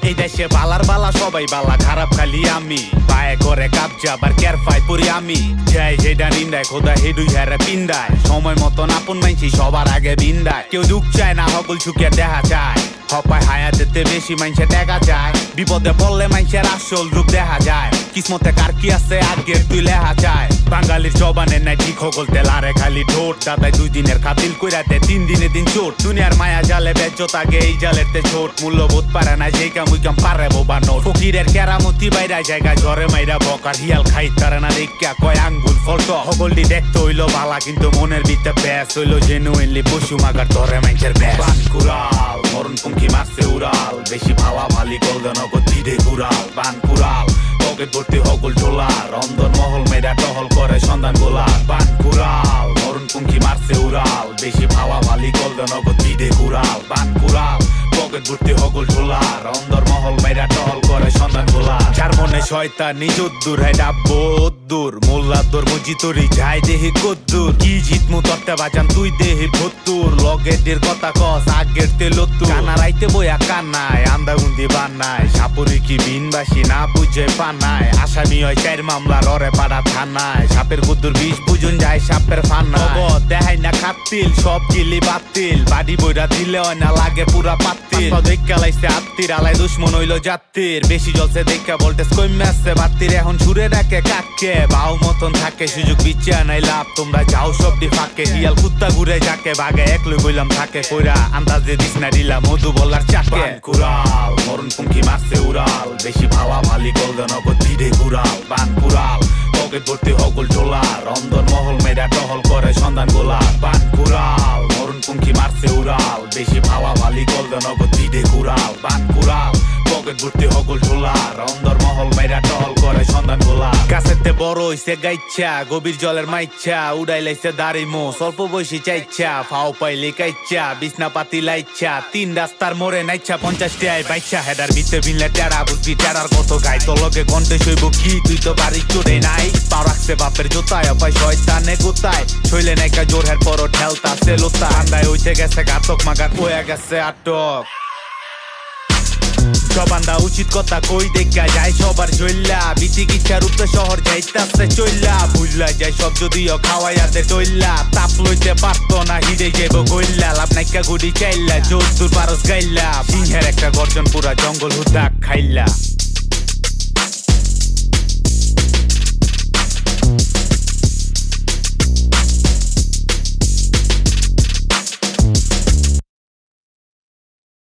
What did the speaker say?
এই দেশে বালার বালা সবাই বালা, খারাপ খালি আমি। পায়ে করে কাবজা আবার কেয়ার পাই পড়ি আমি। যাই যেটা নিন্দায় খোদা হেডুই হেরে পিন্দায়। সময় মতন আপন মাইছি সবার আগে বিন্দায়। কেউ দুঃখ চায় না হকল সুখে দেখা যায়। হপায় হায়াতেতে বেশি মাইনছে দেখা যায়। বিপদে পড়লে মাইনছের আসল রূপ দেখা যায়। কিসমতে কার কি আছে আজকের তুই লেহা যায়। বাঙালির জবানের নাই ঠিক হকল তেলারে খালি ঠোঁট। দাদাই 2 দিনের খাতিল কইরাতে 3 দিনে দিন চোট। দুনিয়ার মায়া জালে বেজ্জত আগে এই জালেতে ছোট। মূল্যবোধ পারে না যেই কাম উই কাম পারে বোবা নোট। ফকিরের কেরামতি বাইরা জায়গা ঝরে মাইরা বকার হিয়াল খাইত পারে না দেখা কয় আঙ্গুল ফলট। হকলটি দেখতে হইলো বালা কিন্তু মনের ভিতরে ব্যাস হইলো জেনুইনলি পশু মাগার ধরে মাইনছের ব্যাস। বানকুড়াল মরণ পঙ্খী মারছে উড়াল। বেশি ভালা ভালি গলদে নগদ দিদে ঘুরাল। বানকুড়াল পকেট ভর্তি হকল টোলা। রন্ধন মহল মেয়েরা টহল করে সন্ধান গোলা। বানকুড়াল মরণ পঙ্খী মারছে উড়াল। বেশি ভালা ভালি গলদে নগদ দিদে ঘুরাল। বানকুড়াল পকেট ভর্তি হকল টোলা। রন্ধন মহল মেয়েরা টহল করে সন্ধান গোলা। যার মনে শয়তান নিজ উদ্দুর হয় ডাব্বো উদ্দুর। মোল্লা তোর মজিতরি যাই দেহি কদ্দুর। কি জিতমু তরতে বাজান তুই দেহি ভত্তুর। লগের কথা কস আগের তেলত্তু। কানা রাইতে বইয়া কান্নায় আন্দাগুন্দি বান্নায়। সাপুরি কি বিনবাসী না বুঝে পানায়। আসামি হয় 4 মামলার ওরে পাড়া থানায়। সাপের গুদ্দুর বিষ বুঝুন যায় সাপের ফান্নায়। দেখাই না খাতিল সব গিলি বাতিল। বাড়ি বইরা দিলে হয় না লাগে পুরা পাতিল। দেখা লাইছে আত্মীর আলাই দুশ্মন হইলো যাত্রীর। বেশি জলছে দেখা ভোল্টেজ কমে আসছে বাতির। এখন সুরে ডাকে কাকে বাউ মতন থাকে। সুযোগ বিচ্ছে নাই লাভ তোমরা যাও সবটি ফাঁকে। হিয়াল কুত্তা ঘুরে যাকে ভাগে একলই বইলাম থাকে। কইরা আন্দাজে দিস না দিলাম মধু বলার চাকে। বানকুড়াল মরণ পঙ্খী মারছে উড়াল। বেশি ভালা ভালি গলদে নগদ দিদে ঘুরাল। বানকুড়াল পকেট ভর্তি হকল টোলা। রন্ধন মহল মেয়েরা টহল করে সন্ধান গোলা। বানকুড়াল মরণ পঙ্খী মারছে উড়াল। বেশি ভালা ভালি গলদে নগদ দিদে ঘুরাল। বানকুড়াল পকেট ভর্তি হকল টোলা। রন্ধন মহল মেয়েরা টহল করে সন্ধান গোলা। গাছেতে বড় হইছে গাইচ্ছা গভীর জলের মাইচ্ছা। উড়াই লাইছে দাড়ি মো স্বল্প বয়সী চাইচ্ছা। ফাও পাইলে কাইচ্ছা বিছনা পাতি লাইচ্ছা। 3 রাস্তার মোড়ে নাইচ্ছা 50 টায় বাইচ্ছা। হেডার ভিতরে বিনলে টেরা বুঝবি টেরার কত গাই। তলকে কণ্ঠে শৈব কি তুই তো বাড়ি চড়ে নাই। পা রাখছে বাপের জোতায় অপায় শয়তানে গোতায়। শৈলে নাইকা জোরের পর ঠেলতাছে লোতা। আন্দায় হইতে গেছে ঘাতক মাগার হয়ে গেছে আটক। জবানদা উচিত কথা কই দেখা যায় সবার জইল্লা। বিচিকিৎসার উপরে শহর যাইতাছে চইল্লা। বুঝলা যায় সব যদিও খাওয়াইয়াতে চইল্লা। তাপ লইতে পারতো না হিরে যাইব কইল্লা। লাভ নাইকা গুড়ি চাইল্লা জোর দূর পারস গাইল্লা। সিংহের একটা গর্জন পুরা জঙ্গল হুদাক খাইল্লা।